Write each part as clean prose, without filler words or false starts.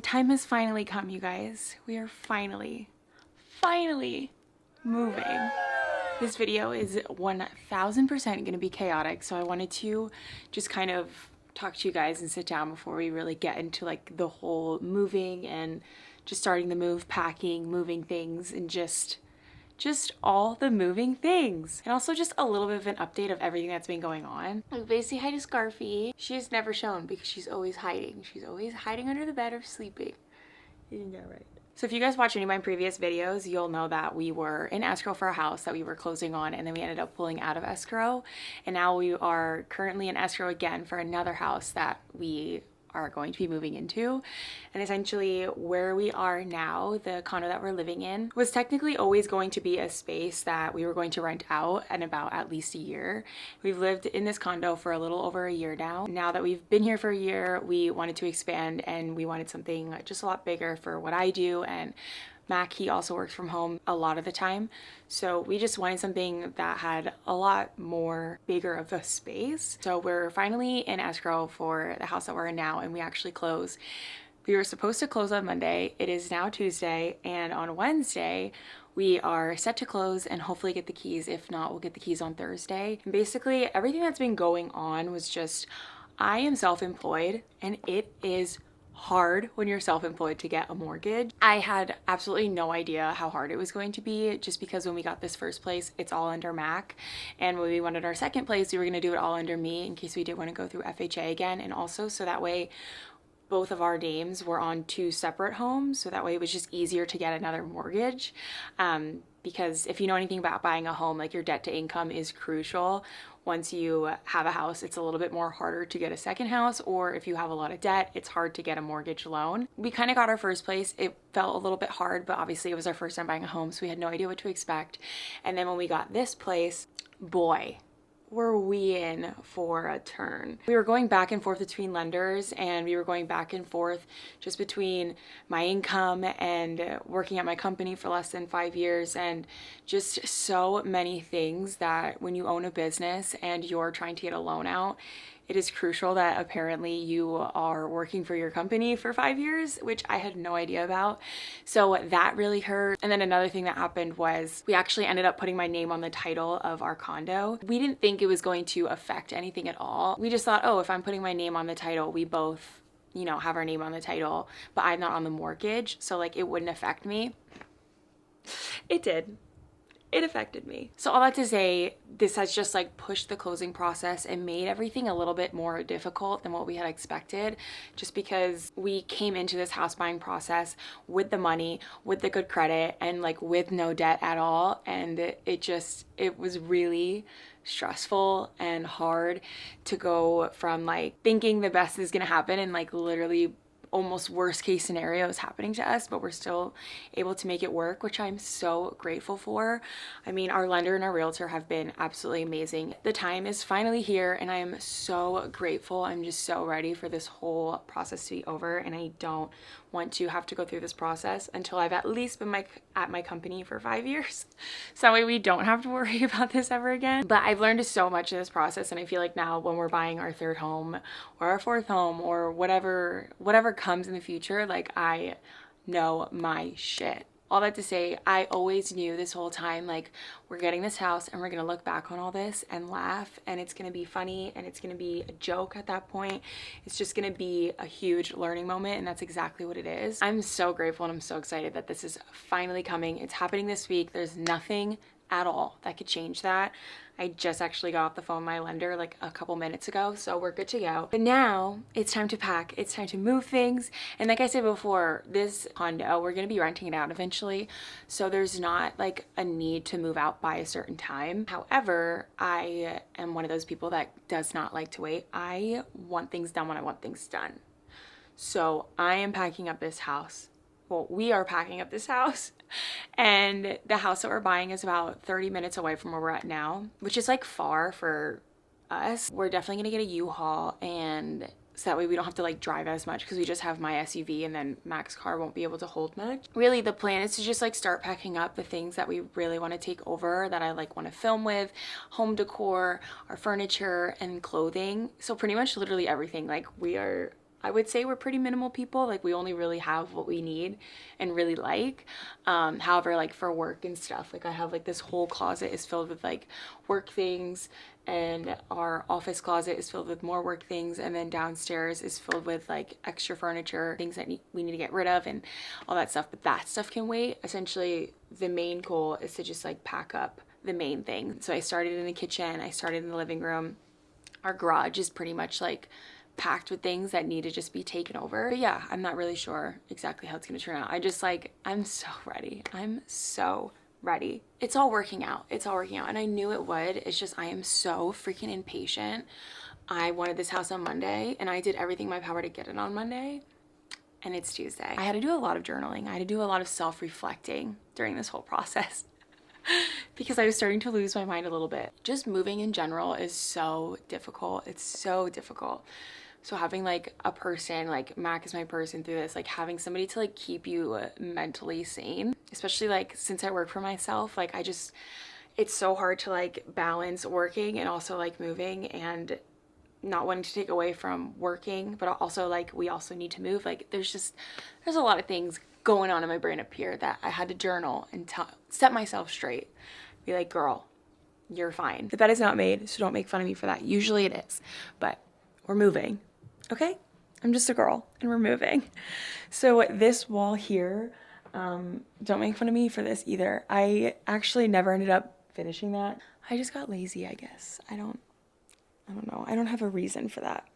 time has finally come, you guys. We are finally moving. This video is 1000% going to be chaotic, so I wanted to just kind of talk to you guys and sit down before we really get into like the whole moving and just starting the move, packing, moving things, and just all the moving things. And also just a little bit of an update of everything that's been going on. Everybody say hi to Scarfy. She is never shown because she's always hiding. She's always hiding under the bed or sleeping. Isn't that right? So if you guys watch any of my previous videos, you'll know that we were in escrow for a house that we were closing on, and then we ended up pulling out of escrow. And now we are currently in escrow again for another house that we are going to be moving into. And essentially where we are now, the condo that we're living in, was technically always going to be a space that we were going to rent out in about at least a year. We've lived in this condo for a little over a year now. Now that we've been here for a year, we wanted to expand and we wanted something just a lot bigger for what I do, and Mac, he also works from home a lot of the time. So we just wanted something that had a lot more bigger of a space. So we're finally in escrow for the house that we're in now, and we actually close. We were supposed to close on Monday. It is now Tuesday, and on Wednesday, we are set to close and hopefully get the keys. If not, we'll get the keys on Thursday. And basically, everything that's been going on was just, I am self-employed, and it is hard when you're self-employed to get a mortgage. I had absolutely no idea how hard it was going to be, just because when we got this first place, it's all under Mac, and when we wanted our second place, we were going to do it all under me in case we did want to go through FHA again, and also so that way both of our names were on two separate homes, so that way it was just easier to get another mortgage. Because if you know anything about buying a home, like, your debt to income is crucial. Once you have a house, it's a little bit more harder to get a second house, or if you have a lot of debt, it's hard to get a mortgage loan. We kind of got our first place. It felt a little bit hard, but obviously it was our first time buying a home, so we had no idea what to expect. And then when we got this place, boy, were we in for a turn. We were going back and forth between lenders, and we were going back and forth just between my income and working at my company for less than 5 years, and just so many things that when you own a business and you're trying to get a loan out, it is crucial that apparently you are working for your company for 5 years, which I had no idea about. So that really hurt. And then another thing that happened was we actually ended up putting my name on the title of our condo. We didn't think it was going to affect anything at all. We just thought, oh, if I'm putting my name on the title, we both, you know, have our name on the title, but I'm not on the mortgage, so like it wouldn't affect me. It did. It affected me. So all that to say, this has just like pushed the closing process and made everything a little bit more difficult than what we had expected, just because we came into this house buying process with the money, with the good credit, and like with no debt at all. And it was really stressful and hard to go from like thinking the best is gonna happen and like literally almost worst case scenarios happening to us, but we're still able to make it work, which I'm so grateful for. I mean, our lender and our realtor have been absolutely amazing. The time is finally here, and I am so grateful. I'm just so ready for this whole process to be over, and I don't want to have to go through this process until I've at least been at my company for 5 years. So that way we don't have to worry about this ever again. But I've learned so much in this process, and I feel like now when we're buying our third home or our fourth home or whatever comes in the future, like, I know my shit. All that to say, I always knew this whole time, like, we're getting this house and we're gonna look back on all this and laugh, and it's gonna be funny and it's gonna be a joke at that point. It's just gonna be a huge learning moment, and that's exactly what it is. I'm so grateful and I'm so excited that this is finally coming. It's happening this week. There's nothing at all that could change that. I just actually got off the phone with my lender like a couple minutes ago, so we're good to go. But now it's time to pack. It's time to move things. And like I said before, this condo, we're gonna be renting it out eventually, so there's not like a need to move out by a certain time. However, I am one of those people that does not like to wait. I want things done when I want things done. So I am packing up this house. Well, we are packing up this house, and the house that we're buying is about 30 minutes away from where we're at now, which is like far for us. We're definitely gonna get a U-Haul, and so that way we don't have to like drive as much, because we just have my SUV, and then Mac's car won't be able to hold much. Really, the plan is to just like start packing up the things that we really want to take over, that I like want to film with, home decor, our furniture, and clothing. So pretty much literally everything. Like, we are I would say we're pretty minimal people. Like, we only really have what we need and really like. However, like for work and stuff, like I have like this whole closet is filled with like work things, and our office closet is filled with more work things, and then downstairs is filled with like extra furniture, things that we need to get rid of and all that stuff. But that stuff can wait. Essentially, the main goal is to just like pack up the main thing. So I started in the kitchen, I started in the living room. Our garage is pretty much like packed with things that need to just be taken over. But yeah, I'm not really sure exactly how it's gonna turn out. I'm so ready. I'm so ready. It's all working out. It's all working out. And I knew it would. It's just, I am so freaking impatient. I wanted this house on Monday, and I did everything in my power to get it on Monday, and it's Tuesday. I had to do a lot of journaling. I had to do a lot of self-reflecting during this whole process because I was starting to lose my mind a little bit. Just moving in general is so difficult. It's so difficult. So having like a person, like Mac is my person through this, like having somebody to like keep you mentally sane, especially like since I work for myself, like it's so hard to like balance working and also like moving and not wanting to take away from working, but also like we also need to move. Like there's a lot of things going on in my brain up here that I had to journal and set myself straight. Be like, girl, you're fine. The bed is not made, so don't make fun of me for that. Usually it is, but we're moving. Okay, I'm just a girl and we're moving. So this wall here, don't make fun of me for this either. I actually never ended up finishing that. I just got lazy, I guess. I don't know. I don't have a reason for that.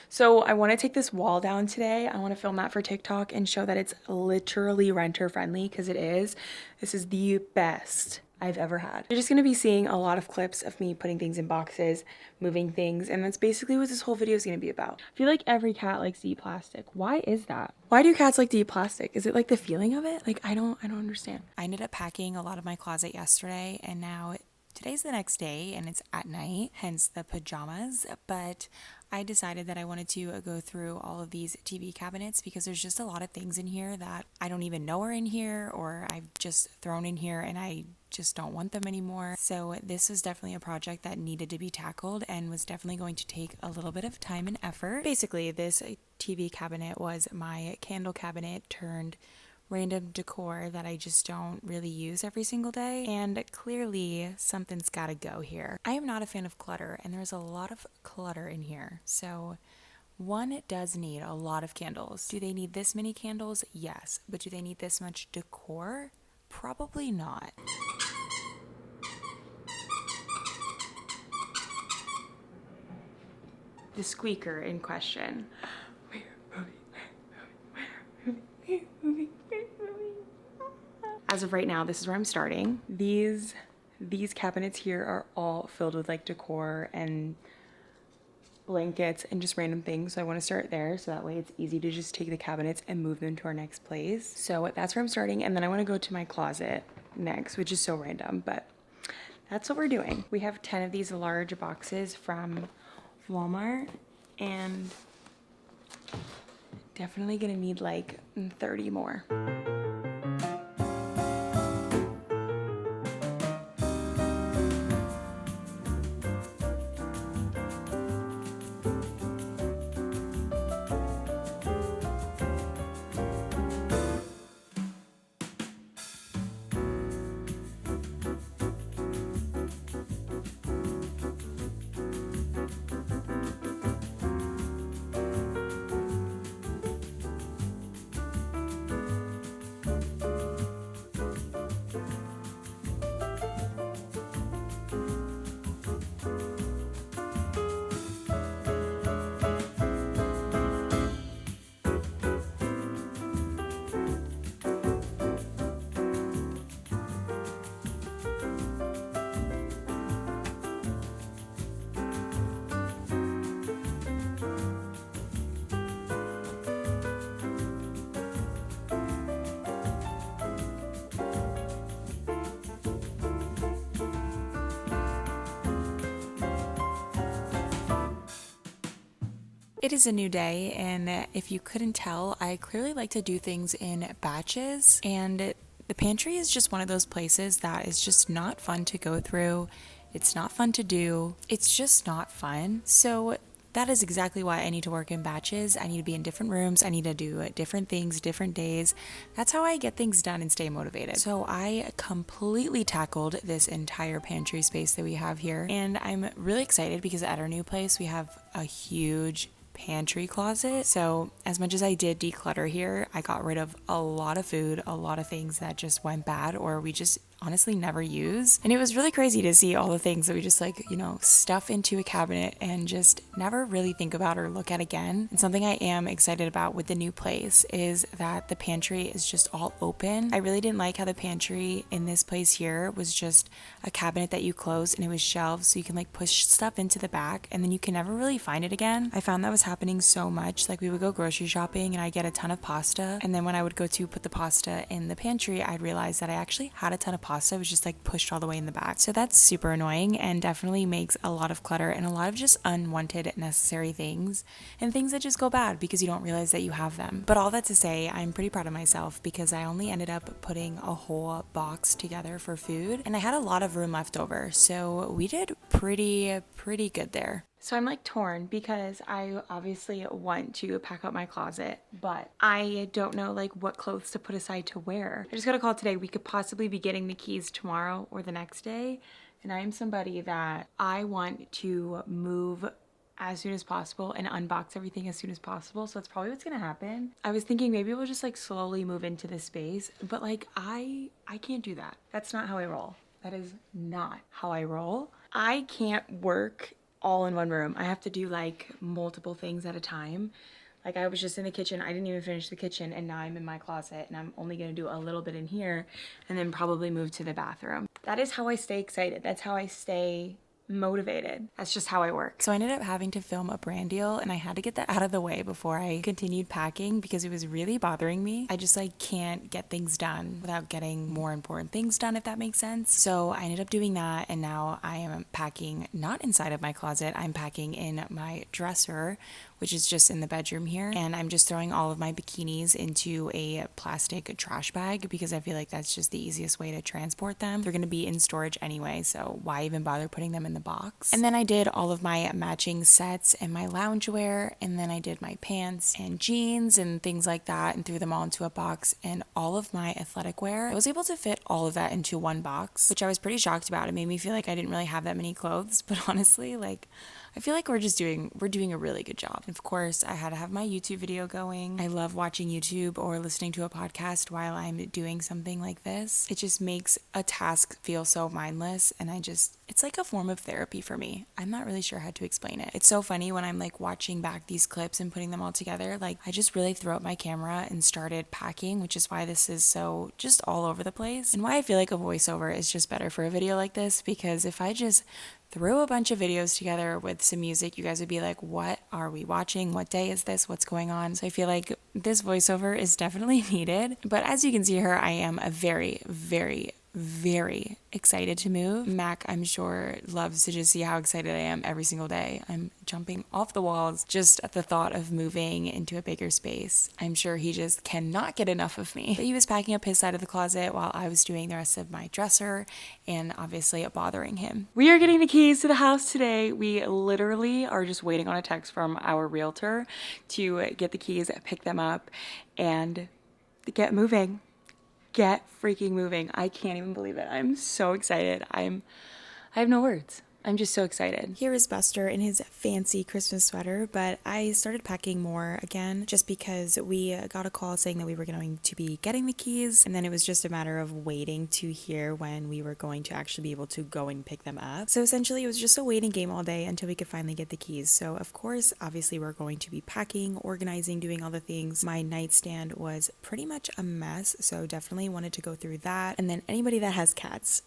So I want to take this wall down today. I want to film that for TikTok and show that it's literally renter friendly, because it is. This is the best I've ever had. You're just going to be seeing a lot of clips of me putting things in boxes, moving things, and that's basically what this whole video is going to be about. I feel like every cat likes to eat plastic. Why is that? Why do cats like to eat plastic? Is it like the feeling of it? Like I don't understand. I ended up packing a lot of my closet yesterday, and now today's the next day and it's at night, hence the pajamas. But I decided that I wanted to go through all of these TV cabinets because there's just a lot of things in here that I don't even know are in here, or I've just thrown in here and I just don't want them anymore. So this was definitely a project that needed to be tackled and was definitely going to take a little bit of time and effort. Basically, this TV cabinet was my candle cabinet turned random decor that I just don't really use every single day, and clearly something's gotta go here. I am not a fan of clutter, and there's a lot of clutter in here, so one does need a lot of candles. Do they need this many candles? Yes. But do they need this much decor? Probably not. The squeaker in question. As of right now, this is where I'm starting. These cabinets here are all filled with like decor and blankets and just random things. So I want to start there, so that way it's easy to just take the cabinets and move them to our next place. So that's where I'm starting, and then I want to go to my closet next, which is so random, but that's what we're doing. We have 10 of these large boxes from Walmart, and definitely gonna need like 30 more. It is a new day, and if you couldn't tell, I clearly like to do things in batches, and the pantry is just one of those places that is just not fun to go through. It's not fun to do. It's just not fun. So that is exactly why I need to work in batches. I need to be in different rooms. I need to do different things, different days. That's how I get things done and stay motivated. So I completely tackled this entire pantry space that we have here. And I'm really excited because at our new place, we have a huge pantry closet. So as much as I did declutter here, I got rid of a lot of food, a lot of things that just went bad or we just honestly never use. And it was really crazy to see all the things that we just stuff into a cabinet and just never really think about or look at again. And something I am excited about with the new place is that the pantry is just all open. I really didn't like how the pantry in this place here was just a cabinet that you close and it was shelves so you can push stuff into the back and then you can never really find it again. I found that was happening so much. We would go grocery shopping and I get a ton of pasta, and then when I would go to put the pasta in the pantry, I'd realize that I actually had a ton of pasta. It was just pushed all the way in the back. So that's super annoying and definitely makes a lot of clutter and a lot of just unwanted necessary things and things that just go bad because you don't realize that you have them. But all that to say, I'm pretty proud of myself because I only ended up putting a whole box together for food and I had a lot of room left over. So we did pretty good there. So I'm torn because I obviously want to pack up my closet, but I don't know what clothes to put aside to wear. I just got a call today. We could possibly be getting the keys tomorrow or the next day. And I am somebody that I want to move as soon as possible and unbox everything as soon as possible. So that's probably what's gonna happen. I was thinking maybe we'll just slowly move into this space, but I can't do that. That's not how I roll. That is not how I roll. I can't work all in one room. I have to do multiple things at a time. I was just in the kitchen. I didn't even finish the kitchen and now I'm in my closet and I'm only gonna do a little bit in here and then probably move to the bathroom. That is how I stay excited. That's how I stay motivated. That's just how I work. So I ended up having to film a brand deal and I had to get that out of the way before I continued packing because it was really bothering me. I just can't get things done without getting more important things done, if that makes sense. So I ended up doing that and now I am packing not inside of my closet. I'm packing in my dresser, which is just in the bedroom here. And I'm just throwing all of my bikinis into a plastic trash bag because I feel like that's just the easiest way to transport them. They're gonna be in storage anyway, so why even bother putting them in the box? And then I did all of my matching sets and my loungewear, and then I did my pants and jeans and things like that and threw them all into a box, and all of my athletic wear. I was able to fit all of that into one box, which I was pretty shocked about. It made me feel like I didn't really have that many clothes, but honestly, I feel like we're doing a really good job. Of course, I had to have my YouTube video going. I love watching YouTube or listening to a podcast while I'm doing something like this. It just makes a task feel so mindless, and it's like a form of therapy for me. I'm not really sure how to explain it. It's so funny when I'm watching back these clips and putting them all together. I just really threw up my camera and started packing, which is why this is so just all over the place and why I feel like a voiceover is just better for a video like this, because if I just threw a bunch of videos together with some music, you guys would be like, what are we watching? What day is this? What's going on? So I feel like this voiceover is definitely needed. But as you can see here, I am a very excited to move. Mac, I'm sure, loves to just see how excited I am every single day. I'm jumping off the walls just at the thought of moving into a bigger space. I'm sure he just cannot get enough of me. But he was packing up his side of the closet while I was doing the rest of my dresser, and obviously bothering him. We are getting the keys to the house today. We literally are just waiting on a text from our realtor to get the keys, pick them up, and get moving. Get freaking moving. I can't even believe it. I'm so excited. I have no words. I'm just so excited. Here is Buster in his fancy Christmas sweater, but I started packing more again just because we got a call saying that we were going to be getting the keys, and then it was just a matter of waiting to hear when we were going to actually be able to go and pick them up. So essentially it was just a waiting game all day until we could finally get the keys. So of course, obviously we're going to be packing, organizing, doing all the things. My nightstand was pretty much a mess, so definitely wanted to go through that. And then anybody that has cats,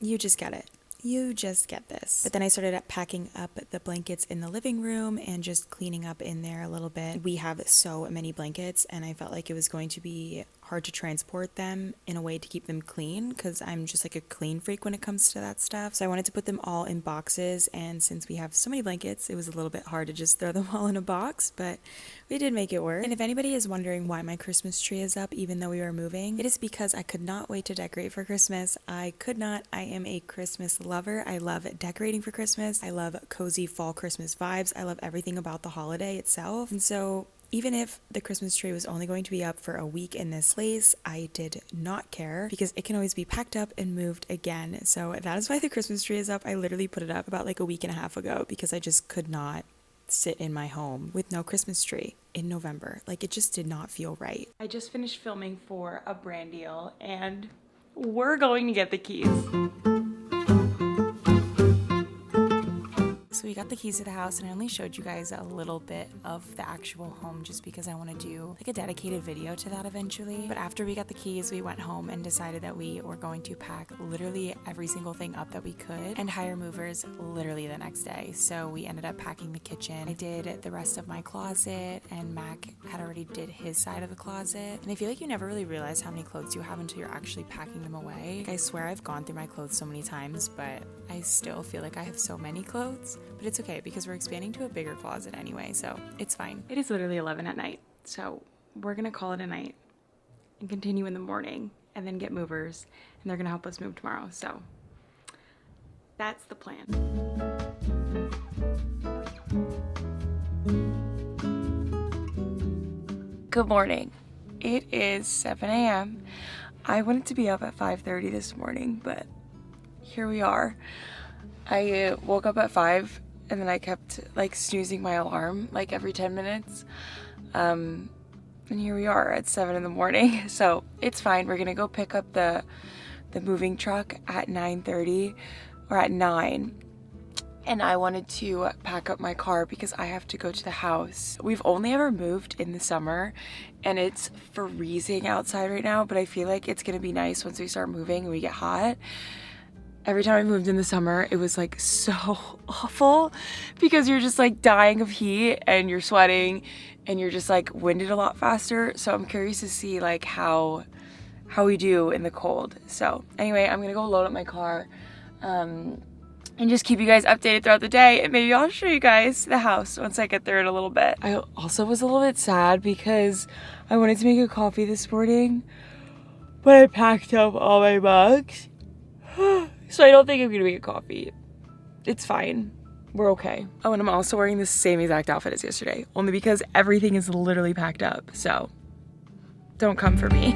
you just get it. You just get this. But then I started packing up the blankets in the living room and just cleaning up in there a little bit. We have so many blankets and I felt like it was going to be hard to transport them in a way to keep them clean because I'm just like a clean freak when it comes to that stuff. So I wanted to put them all in boxes, and since we have so many blankets, it was a little bit hard to just throw them all in a box, but we did make it work. And if anybody is wondering why my Christmas tree is up even though we are moving, it is because I could not wait to decorate for Christmas. I could not. I am a Christmas lover. I love decorating for Christmas. I love cozy fall Christmas vibes. I love everything about the holiday itself. And so even if the Christmas tree was only going to be up for a week in this place, I did not care because it can always be packed up and moved again. So that is why the Christmas tree is up. I literally put it up about like a week and a half ago because I just could not sit in my home with no Christmas tree in November. Like, it just did not feel right. I just finished filming for a brand deal and we're going to get the keys. So we got the keys to the house, and I only showed you guys a little bit of the actual home just because I want to do like a dedicated video to that eventually. But after we got the keys, we went home and decided that we were going to pack literally every single thing up that we could and hire movers literally the next day. So we ended up packing the kitchen. I did the rest of my closet, and Mac had already did his side of the closet. And I feel like you never really realize how many clothes you have until you're actually packing them away. Like, I swear I've gone through my clothes so many times, but I still feel like I have so many clothes. But it's okay because we're expanding to a bigger closet anyway, so it's fine. It is literally 11 at night, so we're gonna call it a night and continue in the morning and then get movers, and they're gonna help us move tomorrow. So that's the plan. Good morning. It is 7 a.m. I wanted to be up at 5:30 this morning, but here we are. I woke up at 5 and then I kept like snoozing my alarm like every 10 minutes. And here we are at 7 in the morning. So it's fine. We're gonna go pick up the moving truck at 9:30 or at 9. And I wanted to pack up my car because I have to go to the house. We've only ever moved in the summer and it's freezing outside right now, but I feel like it's gonna be nice once we start moving and we get hot. Every time I moved in the summer, it was like so awful because you're just like dying of heat and you're sweating and you're just like winded a lot faster. So I'm curious to see like how we do in the cold. So anyway, I'm gonna go load up my car and just keep you guys updated throughout the day, and maybe I'll show you guys the house once I get there in a little bit. I also was a little bit sad because I wanted to make a coffee this morning, but I packed up all my mugs. So I don't think I'm gonna make a coffee. It's fine. We're okay. Oh, and I'm also wearing the same exact outfit as yesterday, only because everything is literally packed up. So don't come for me.